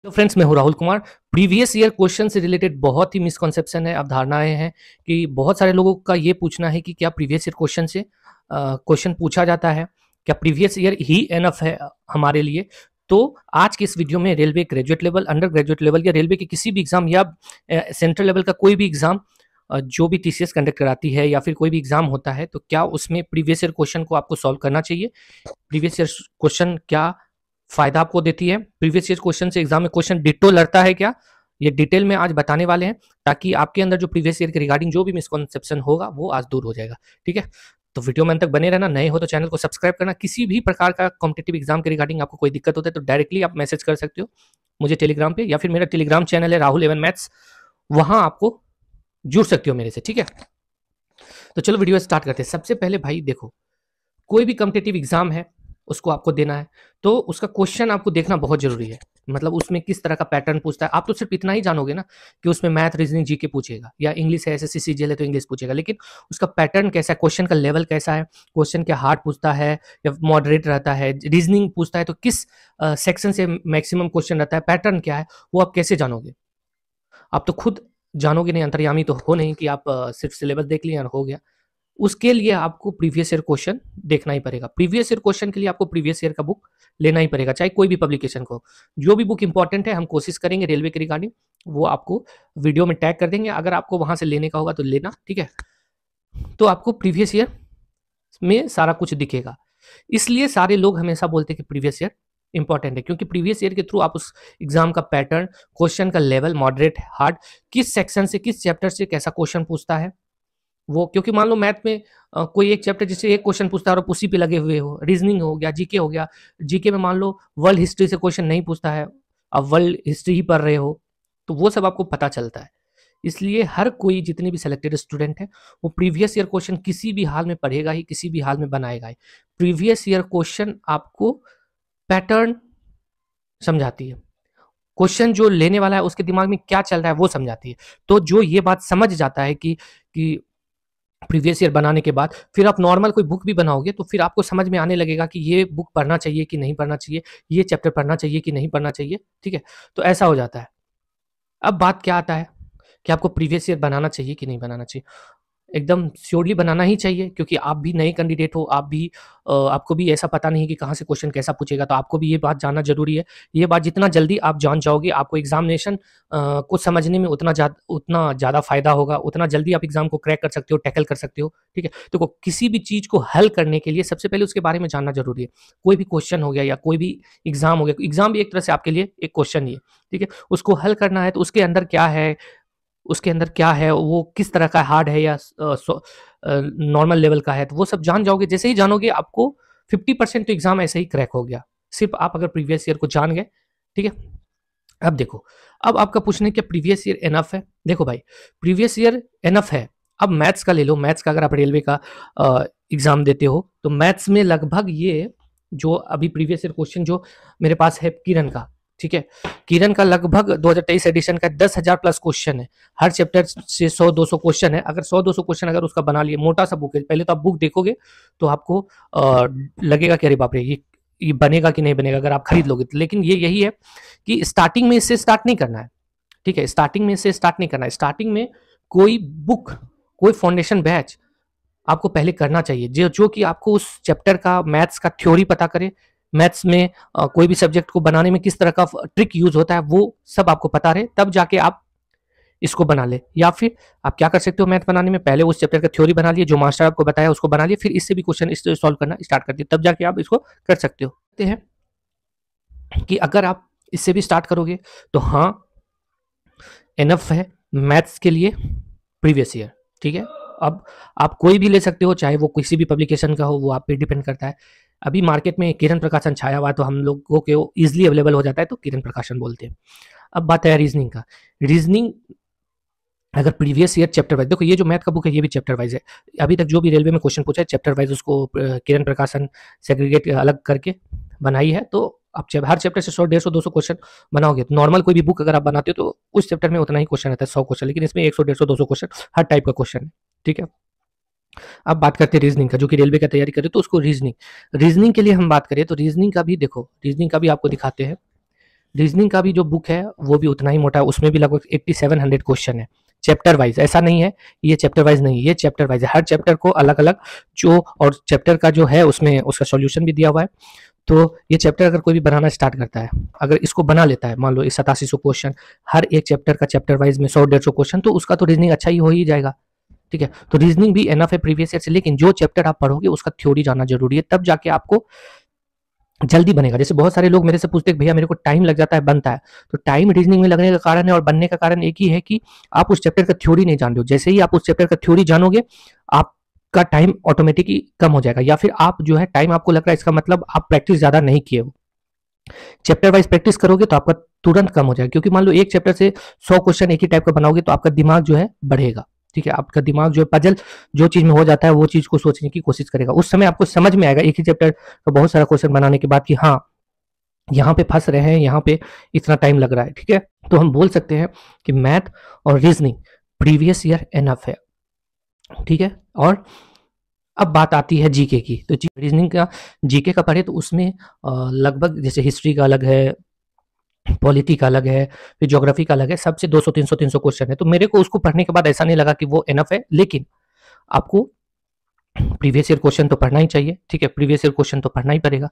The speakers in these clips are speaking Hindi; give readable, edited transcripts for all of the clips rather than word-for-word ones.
तो फ्रेंड्स, मैं हूं Rahul Kumar. Previous year question से रिलेटेड बहुत ही मिसकॉन्सेप्शन है, अवधारणाएं हैं कि बहुत सारे लोगों का ये पूछना है कि क्या प्रीवियस ईयर क्वेश्चन से क्वेश्चन पूछा जाता है, क्या प्रीवियस ईयर ही एनफ है हमारे लिए। तो आज के इस वीडियो में railway graduate level, under graduate level या रेलवे के किसी भी एग्जाम या सेंट्रल लेवल का कोई भी एग्जाम जो भी टीसीएस कंडक्ट कराती है या फिर कोई भी एग्जाम होता है, तो क्या उसमें प्रीवियस ईयर क्वेश्चन को आपको सॉल्व करना चाहिए। प्रीवियस ईयर क्वेश्चन क्या फायदा आपको देती है, प्रीवियस ईयर क्वेश्चन से एग्जाम में क्वेश्चन डिटो लड़ता है क्या, ये डिटेल में आज बताने वाले हैं, ताकि आपके अंदर जो प्रीवियस ईयर के रिगार्डिंग जो भी मिसकॉन्सेप्शन होगा वो आज दूर हो जाएगा। ठीक है, तो वीडियो में अंत तक बने रहना। नए हो तो चैनल को सब्सक्राइब करना। किसी भी प्रकार का कॉम्पिटेटिव एग्जाम के रिगार्डिंग आपको कोई दिक्कत होता है तो डायरेक्टली आप मैसेज कर सकते हो मुझे टेलीग्राम पे, या फिर मेरा टेलीग्राम चैनल है राहुल एवन मैथ्स, वहां आपको जुड़ सकते हो मेरे से। ठीक है, तो चलो वीडियो स्टार्ट करते हैं। सबसे पहले भाई देखो, कोई भी कॉम्पिटेटिव एग्जाम है उसको आपको देना है, तो उसका क्वेश्चन आपको देखना बहुत जरूरी है। मतलब उसमें किस तरह का पैटर्न पूछता है। आप तो सिर्फ इतना ही जानोगे ना कि उसमें मैथ, रीजनिंग, जीके पूछेगा, या इंग्लिश है, एसएससी सीजीएल है तो इंग्लिश पूछेगा, लेकिन उसका पैटर्न कैसा है, क्वेश्चन का लेवल कैसा है, क्वेश्चन क्या हार्ड पूछता है या मॉडरेट रहता है, रीजनिंग पूछता है तो किस सेक्शन से मैक्सिमम क्वेश्चन रहता है, पैटर्न क्या है, वो आप कैसे जानोगे। आप तो खुद जानोगे नहीं, अंतर्यामी तो हो नहीं कि आप सिर्फ सिलेबस देख लिया और हो गया। उसके लिए आपको प्रीवियस ईयर क्वेश्चन देखना ही पड़ेगा। प्रीवियस ईयर क्वेश्चन के लिए आपको प्रीवियस ईयर का बुक लेना ही पड़ेगा, चाहे कोई भी पब्लिकेशन को। जो भी बुक इंपॉर्टेंट है हम कोशिश करेंगे रेलवे के रिगार्डिंग वो आपको वीडियो में टैग कर देंगे, अगर आपको वहां से लेने का होगा तो लेना। ठीक है, तो आपको प्रीवियस ईयर में सारा कुछ दिखेगा। इसलिए सारे लोग हमेशा बोलते हैं कि प्रीवियस ईयर इंपॉर्टेंट है, क्योंकि प्रीवियस ईयर के थ्रू आप उस एग्जाम का पैटर्न, क्वेश्चन का लेवल, मॉडरेट, हार्ड, किस सेक्शन से, किस चैप्टर से कैसा क्वेश्चन पूछता है वो। क्योंकि मान लो मैथ में कोई एक चैप्टर जिससे एक क्वेश्चन पूछता है और उसी पे लगे हुए हो, रीजनिंग हो गया, जीके हो गया, जीके में मान लो वर्ल्ड हिस्ट्री से क्वेश्चन नहीं पूछता है, अब वर्ल्ड हिस्ट्री ही पढ़ रहे हो, तो वो सब आपको पता चलता है। इसलिए हर कोई, जितने भी सेलेक्टेड स्टूडेंट है, वो प्रीवियस ईयर क्वेश्चन किसी भी हाल में पढ़ेगा ही, किसी भी हाल में बनाएगा ही। प्रीवियस ईयर क्वेश्चन आपको पैटर्न समझाती है, क्वेश्चन जो लेने वाला है उसके दिमाग में क्या चल रहा है वो समझाती है। तो जो ये बात समझ जाता है कि प्रीवियस ईयर बनाने के बाद फिर आप नॉर्मल कोई बुक भी बनाओगे तो फिर आपको समझ में आने लगेगा कि ये बुक पढ़ना चाहिए कि नहीं पढ़ना चाहिए, ये चैप्टर पढ़ना चाहिए कि नहीं पढ़ना चाहिए। ठीक है, तो ऐसा हो जाता है। अब बात क्या आता है कि आपको प्रीवियस ईयर बनाना चाहिए कि नहीं बनाना चाहिए। एकदम श्योरली बनाना ही चाहिए, क्योंकि आप भी नए कैंडिडेट हो, आप भी आपको भी ऐसा पता नहीं कि कहाँ से क्वेश्चन कैसा पूछेगा, तो आपको भी ये बात जानना जरूरी है। ये बात जितना जल्दी आप जान जाओगे, आपको एग्जामिनेशन को समझने में उतना ज़्यादा फायदा होगा, उतना जल्दी आप एग्जाम को क्रैक कर सकते हो, टैकल कर सकते हो। ठीक है, तो किसी भी चीज़ को हल करने के लिए सबसे पहले उसके बारे में जानना जरूरी है। कोई भी क्वेश्चन हो गया या कोई भी एग्जाम हो गया, एग्जाम भी एक तरह से आपके लिए एक क्वेश्चन ही है। ठीक है, उसको हल करना है तो उसके अंदर क्या है, उसके अंदर क्या है, वो किस तरह का हार्ड है या नॉर्मल लेवल का है, तो वो सब जान जाओगे। जैसे ही जानोगे आपको 50% तो एग्जाम ऐसे ही क्रैक हो गया, सिर्फ आप अगर प्रीवियस ईयर को जान गए। ठीक है, अब देखो, अब आपका पूछने क्या प्रीवियस ईयर एनफ है। देखो भाई, प्रीवियस ईयर एनफ है। अब मैथ्स का ले लो, मैथ्स का अगर आप रेलवे का एग्जाम देते हो तो मैथ्स में लगभग ये जो अभी प्रीवियस ईयर क्वेश्चन जो मेरे पास है किरण का, ठीक है, किरण का लगभग 2023 एडिशन का 10,000 प्लस क्वेश्चन है। हर चैप्टर से 100-200 क्वेश्चन है। अगर 100-200 क्वेश्चन अगर उसका बना लिए, मोटा सा बुक है, पहले तो आप बुक देखोगे तो आपको लगेगा कि अरे बाप रे, ये बनेगा कि नहीं बनेगा अगर आप खरीद लोगे तो। लेकिन ये यही है कि स्टार्टिंग में इससे स्टार्ट नहीं करना है। ठीक है, स्टार्टिंग में इससे स्टार्ट नहीं करना है। स्टार्टिंग में कोई बुक, कोई फाउंडेशन बैच आपको पहले करना चाहिए, जो कि आपको उस चैप्टर का, मैथ्स का थ्योरी पता करे, मैथ्स में कोई भी सब्जेक्ट को बनाने में किस तरह का ट्रिक यूज होता है वो सब आपको पता रहे, तब जाके आप इसको बना ले। या फिर आप क्या कर सकते हो, मैथ बनाने में पहले उस चैप्टर का थ्योरी बना लिए, जो मास्टर आपको बताया उसको बना लिए, फिर इससे भी क्वेश्चन इससे सॉल्व करना स्टार्ट कर दिए, तब जाके आप इसको कर सकते हो। हैं कि अगर आप इससे भी स्टार्ट करोगे तो हाँ, एनफ है मैथ्स के लिए प्रीवियस ईयर। ठीक है, अब आप कोई भी ले सकते हो, चाहे वो किसी भी पब्लिकेशन का हो, वो आप पे डिपेंड करता है। अभी मार्केट में किरण प्रकाशन छाया हुआ है तो हम लोगों के इजिली अवेलेबल हो जाता है, तो किरण प्रकाशन बोलते हैं। अब बात है रीजनिंग का। रीजनिंग अगर प्रीवियस ईयर चैप्टर वाइज, देखो ये जो मैथ का बुक है ये भी चैप्टर वाइज है। अभी तक जो भी रेलवे में क्वेश्चन पूछा है चैप्टर वाइज उसको किरण प्रकाशन सेग्रीगेट अलग करके बनाई है। तो आप हर चैप्टर से 100, 150, 200 क्वेश्चन बनाओगे। तो नॉर्मल कोई भी बुक अगर आप बनाते हो तो उस चैप्टर में उतना ही क्वेश्चन रहता है, 100 क्वेश्चन, लेकिन इसमें 100, 150, 200 क्वेश्चन हर टाइप का क्वेश्चन है। ठीक है, अब बात करते हैं रीजनिंग का, जो कि रेलवे का तैयारी करे तो उसको रीजनिंग के लिए हम बात करें तो रीजनिंग का भी देखो, रीजनिंग का भी आपको दिखाते हैं। रीजनिंग का भी जो बुक है वो भी उतना ही मोटा है, उसमें भी लगभग 8700 क्वेश्चन है चैप्टर वाइज। ऐसा नहीं है ये चैप्टर वाइज नहीं है, ये चैप्टर वाइज है। हर चैप्टर को अलग अलग जो, और चैप्टर का जो है उसमें उसका सॉल्यूशन भी दिया हुआ है। तो ये चैप्टर अगर कोई भी बनाना स्टार्ट करता है, अगर इसको बना लेता है, मान लो 8700 क्वेश्चन, हर एक चैप्टर का चैप्टर वाइज में 100-150 क्वेश्चन, तो उसका तो रीजनिंग अच्छा ही हो ही जाएगा। ठीक है, तो रीजनिंग भी एनफ है प्रीवियस ईयर से, लेकिन जो चैप्टर आप पढ़ोगे उसका थ्योरी जानना जरूरी है, तब जाके आपको जल्दी बनेगा। जैसे बहुत सारे लोग मेरे से पूछते हैं भैया मेरे को टाइम लग जाता है बनता है, तो टाइम रीजनिंग में लगने का कारण है और बनने का कारण एक ही है कि आप उस चैप्टर का थ्योरी नहीं जान रहे हो। जैसे ही आप उस चैप्टर का थ्योरी जानोगे, आपका टाइम ऑटोमेटिकली कम हो जाएगा, या फिर आप जो है टाइम आपको लग रहा है, इसका मतलब आप प्रैक्टिस ज्यादा नहीं किए हो। चैप्टर वाइज प्रैक्टिस करोगे तो आपका तुरंत कम हो जाएगा, क्योंकि मान लो एक चैप्टर से 100 क्वेश्चन एक ही टाइप का बनाओगे तो आपका दिमाग जो है बढ़ेगा। ठीक है, आपका दिमाग जो है पजल जो चीज में हो जाता है वो चीज को सोचने की कोशिश करेगा। उस समय आपको समझ में आएगा एक ही चैप्टर का बहुत सारा क्वेश्चन बनाने के बाद कि हाँ यहाँ पे फंस रहे हैं, यहाँ पे इतना टाइम लग रहा है। ठीक है, तो हम बोल सकते हैं कि मैथ और रीजनिंग प्रीवियस ईयर एनफ है। ठीक है, और अब बात आती है जीके की। तो रीजनिंग का जीके का पढ़े तो उसमें लगभग जैसे हिस्ट्री का अलग है, पॉलिटी का अलग है, फिर ज्योग्राफी का अलग है, सबसे 200-300 क्वेश्चन है। तो मेरे को उसको पढ़ने के बाद ऐसा नहीं लगा कि वो एनफ है, लेकिन आपको प्रीवियस ईयर क्वेश्चन तो पढ़ना ही चाहिए। ठीक है, प्रीवियस ईयर क्वेश्चन तो पढ़ना ही पड़ेगा।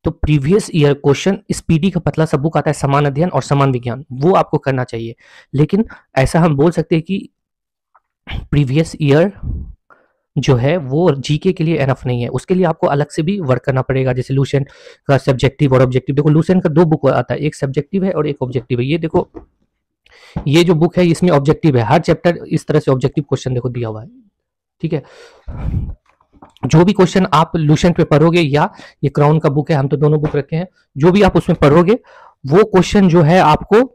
तो प्रीवियस ईयर क्वेश्चन स्पीडी का पतला सा बुक आता है, समान अध्ययन और समान विज्ञान, वो आपको करना चाहिए। लेकिन ऐसा हम बोल सकते हैं कि प्रीवियस ईयर जो है वो जीके के लिए एनफ नहीं है, उसके लिए आपको अलग से भी वर्क करना पड़ेगा। जैसे लूसेंट का सब्जेक्टिव और ऑब्जेक्टिव, देखो लूसेंट का 2 बुक आता है, एक सब्जेक्टिव है और एक ऑब्जेक्टिव है। ये देखो ये जो बुक है इसमें ऑब्जेक्टिव है, हर चैप्टर इस तरह से ऑब्जेक्टिव क्वेश्चन देखो दिया हुआ है। ठीक है, जो भी क्वेश्चन आप लूसेंट पे पढ़ोगे या ये क्राउन का बुक है, हम तो दोनों बुक रखे हैं, जो भी आप उसमें पढ़ोगे वो क्वेश्चन जो है आपको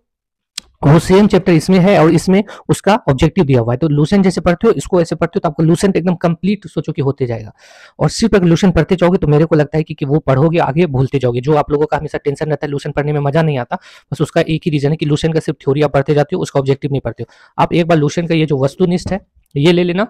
वो सेम चैप्टर इसमें है और इसमें उसका ऑब्जेक्टिव दिया हुआ है। तो लूसेंट जैसे पढ़ते हो इसको ऐसे पढ़ते हो तो आपको लूसेंट एकदम कंप्लीट सोचो कि होते जाएगा। और सिर्फ अगर लूसेंट पढ़ते जाओगे तो मेरे को लगता है कि वो पढ़ोगे आगे भूलते जाओगे। जो आप लोगों का हमेशा टेंशन रहता है लूसेंट पढ़ने में मजा नहीं आता, बस उसका एक ही रीजन है कि लूसेंट का सिर्फ थ्योरी आप पढ़ते जाते हो, उसका ऑब्जेक्टिव नहीं पढ़ते हो। आप एक बार लूसेंट का ये जो वस्तुनिष्ठ है ये ले लेना,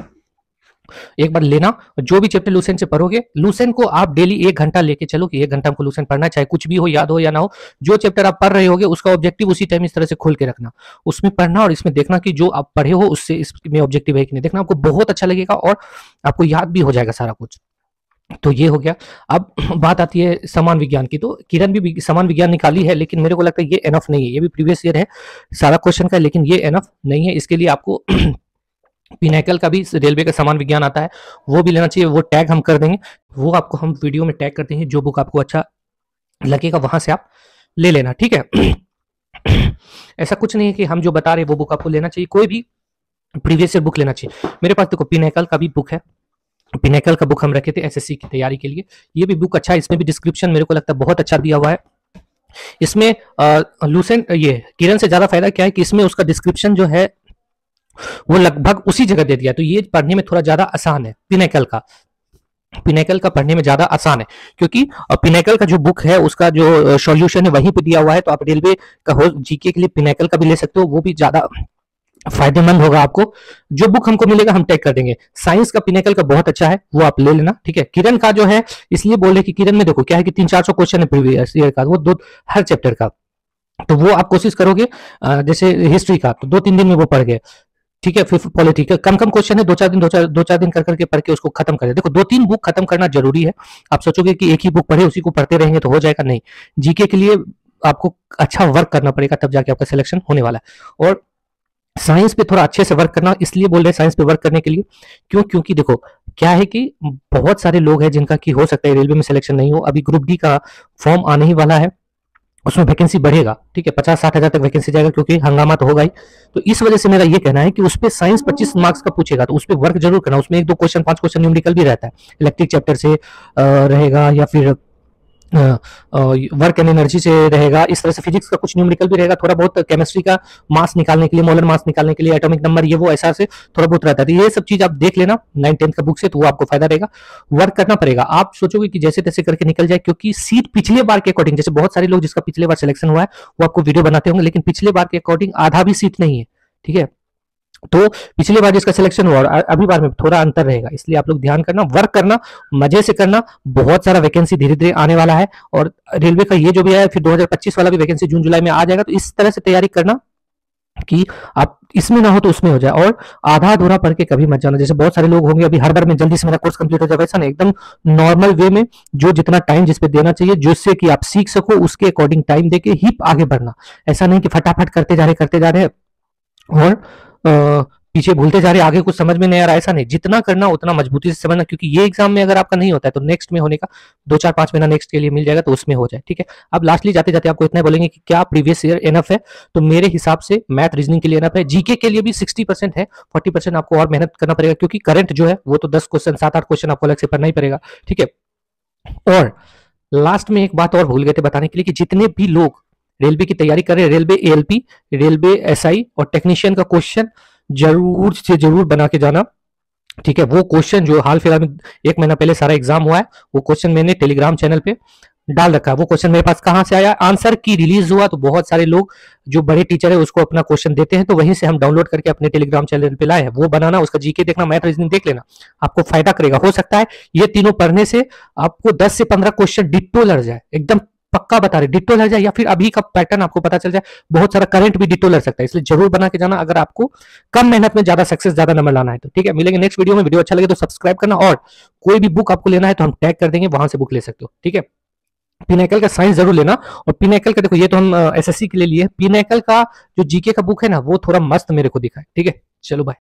एक बार लेना, जो भी चैप्टर लूसेंट से पढ़ोगे, लूसेंट को आप डेली 1 घंटा लेके चलो कि 1 घंटा हमको लूसेंट पढ़ना है, चाहे कुछ भी हो, याद हो या ना हो। जो चैप्टर आप पढ़ रहे होगे उसका ऑब्जेक्टिव उसी टाइम इस तरह से खोल के रखना, उसमें पढ़ना और इसमें देखना कि जो आप पढ़े हो उससे इसमें ऑब्जेक्टिव है कि नहीं। देखना आपको बहुत अच्छा लगेगा और आपको याद भी हो जाएगा सारा कुछ। तो ये हो गया। अब बात आती है समान विज्ञान की। तो किरण भी समान विज्ञान निकाली है, लेकिन मेरे को लगता है ये एनफ नहीं है। ये भी प्रीवियस ईयर है सारा क्वेश्चन का, लेकिन ये एनफ नहीं है। इसके लिए आपको पिनैकल का भी रेलवे का समान विज्ञान आता है, वो भी लेना चाहिए। वो टैग हम कर देंगे, वो आपको हम वीडियो में टैग कर देंगे। जो बुक आपको अच्छा लगेगा वहां से आप ले लेना। ठीक है, ऐसा कुछ नहीं है कि हम जो बता रहे हैं वो बुक आपको लेना चाहिए, कोई भी प्रीवियस ईयर बुक लेना चाहिए। मेरे पास देखो पिनैकल का भी बुक है, पिनैकल का बुक हम रखे थे एसएससी की तैयारी के लिए। ये भी बुक अच्छा है, इसमें भी डिस्क्रिप्शन मेरे को लगता है बहुत अच्छा दिया हुआ है। इसमें लूसेंट ये किरण से ज्यादा फायदा क्या है कि इसमें उसका डिस्क्रिप्शन जो है वो लगभग उसी जगह दे दिया, तो ये पढ़ने में थोड़ा ज्यादा आसान है। पिनैकल का पढ़ने में ज्यादा आसान है, क्योंकि पिनैकल का जो बुक है उसका जो सॉल्यूशन है वहीं पे दिया हुआ है। तो आप रेलवे का हो जीके के लिए पिनैकल का भी ले सकते हो, वो भी ज्यादा फायदेमंद होगा आपको। जो बुक हमको मिलेगा हम टैग कर देंगे। साइंस का पिनैकल का बहुत अच्छा है, वो आप ले लेना। ठीक है, किरण का जो है इसलिए बोल रहे कि किरण में देखो क्या है कि 300-400 क्वेश्चन है प्रीवियस ईयर का, वो दो हर चैप्टर का। तो वो आप कोशिश करोगे जैसे हिस्ट्री का तो 2-3 दिन में वो पढ़ गए। ठीक है, फिर पॉलिटी का कम क्वेश्चन है, 2-4 दिन कर करके पढ़ के उसको खत्म कर दे। देखो 2-3 बुक खत्म करना जरूरी है। आप सोचोगे कि एक ही बुक पढ़े उसी को पढ़ते रहेंगे तो हो जाएगा, नहीं। जीके के लिए आपको अच्छा वर्क करना पड़ेगा, तब जाके आपका सिलेक्शन होने वाला है। और साइंस पे थोड़ा अच्छे से वर्क करना, इसलिए बोल रहे हैं साइंस पे वर्क करने के लिए, क्योंकि देखो क्या है कि बहुत सारे लोग हैं जिनका कि हो सकता है रेलवे में सिलेक्शन नहीं हो। अभी ग्रुप डी का फॉर्म आने ही वाला है, उसमें वैकेंसी बढ़ेगा। ठीक है, 50-60 हजार तक वैकेंसी जाएगा, क्योंकि हंगामा तो होगा ही। तो इस वजह से मेरा ये कहना है कि उस पर साइंस 25 मार्क्स का पूछेगा तो उस पर वर्क जरूर करना। उसमें 1-2 क्वेश्चन 5 क्वेश्चन न्यूमेरिकल भी रहता है, इलेक्ट्रिक चैप्टर से रहेगा या फिर वर्क एंड एनर्जी से रहेगा। इस तरह से फिजिक्स का कुछ न्यूमेरिकल भी रहेगा, थोड़ा बहुत केमिस्ट्री का मास निकालने के लिए, मोलर मास निकालने के लिए, एटॉमिक नंबर, ये वो ऐसा से थोड़ा बहुत रहता है। तो ये सब चीज आप देख लेना 9-10 का बुक से, तो वो आपको फायदा रहेगा। वर्क करना पड़ेगा, आप सोचोगे कि जैसे तैसे करके निकल जाए, क्योंकि सीट पिछले बार के अकॉर्डिंग, जैसे बहुत सारे लोग जिसका पिछले बार सिलेक्शन हुआ है वो आपको वीडियो बनाते होंगे, लेकिन पिछले बार के अकॉर्डिंग आधा भी सीट नहीं है। ठीक है, तो पिछली बार जिसका सिलेक्शन हुआ और अभी बार में थोड़ा अंतर रहेगा, इसलिए आप लोग ध्यान करना, वर्क करना, मजे से करना। बहुत सारा वैकेंसी धीरे धीरे आने वाला है और रेलवे का ये जो भी है फिर 2025 वाला भी वैकेंसी जून जुलाई में आ जाएगा। तो इस तरह से तैयारी करना कि आप इसमें ना हो तो उसमें हो जाए, और आधा अधूरा पढ़ के कभी मत जाना। जैसे बहुत सारे लोग होंगे अभी हर बार में जल्दी से मेरा कोर्स कंप्लीट हो जाए, वैसा नहीं, एकदम नॉर्मल वे में जो जितना टाइम जिस पे देना चाहिए, जिससे कि आप सीख सको, उसके अकॉर्डिंग टाइम देके ही आगे बढ़ना। ऐसा नहीं कि फटाफट करते जा रहे हैं और पीछे भूलते जा रहे हैं, आगे कुछ समझ में नहीं आ रहा। ऐसा नहीं, जितना करना उतना मजबूती से समझना, क्योंकि ये एग्जाम में अगर आपका नहीं होता है तो नेक्स्ट में होने का 2-4-5 महीना नेक्स्ट के लिए मिल जाएगा, तो उसमें हो जाए। ठीक है, अब लास्टली जाते जाते आपको इतना बोलेंगे कि क्या प्रीवियस ईयर एनफ है? तो मेरे हिसाब से मैथ रीजनिंग के लिए एनफ है, जीके के लिए भी 60% है, 40% आपको और मेहनत करना पड़ेगा, क्योंकि करंट जो है वो तो 10 क्वेश्चन 7-8 क्वेश्चन आपको अलग से पढ़ना ही पड़ेगा। ठीक है, और लास्ट में एक बात और भूल गए थे बताने के लिए कि जितने भी लोग रेलवे की तैयारी कर रहे हैं, रेलवे एएलपी, रेलवे एसआई और टेक्नीशियन का क्वेश्चन जरूर से जरूर बना के जाना। ठीक है, वो क्वेश्चन जो हाल फिलहाल में 1 महीना पहले सारा एग्जाम हुआ है, वो क्वेश्चन मैंने टेलीग्राम चैनल पे डाल रखा है। वो क्वेश्चन मेरे पास कहां से आया, आंसर की रिलीज हुआ तो बहुत सारे लोग जो बड़े टीचर है उसको अपना क्वेश्चन देते हैं, तो वहीं से हम डाउनलोड करके अपने टेलीग्राम चैनल पे लाए हैं। वो बनाना, उसका जीके देखना, मैथ रीजनिंग देख लेना, आपको फायदा करेगा। हो सकता है ये तीनों पढ़ने से आपको 10 से 15 क्वेश्चन डिट्टो लड़ जाए, एकदम पक्का बता रहे, डिट्टो लड़ जाए, या फिर अभी का पैटर्न आपको पता चल जाए। बहुत सारा करंट भी डिट्टो लड़ सकता है, इसलिए जरूर बना के जाना अगर आपको कम मेहनत में ज्यादा सक्सेस, ज्यादा नंबर लाना है तो। ठीक है, मिलेंगे नेक्स्ट वीडियो में। वीडियो अच्छा लगे तो सब्सक्राइब करना, और कोई भी बुक आपको लेना है तो हम टैग कर देंगे, वहां से बुक ले सकते हो। ठीक है, पिनैकल का साइंस जरूर लेना, और पिनैकल का देखो, ये तो हम एसएससी के लिए लिए, पिनैकल का जो जीके का बुक है ना वो थोड़ा मस्त मेरे को दिखा है। ठीक है, चलो बाय।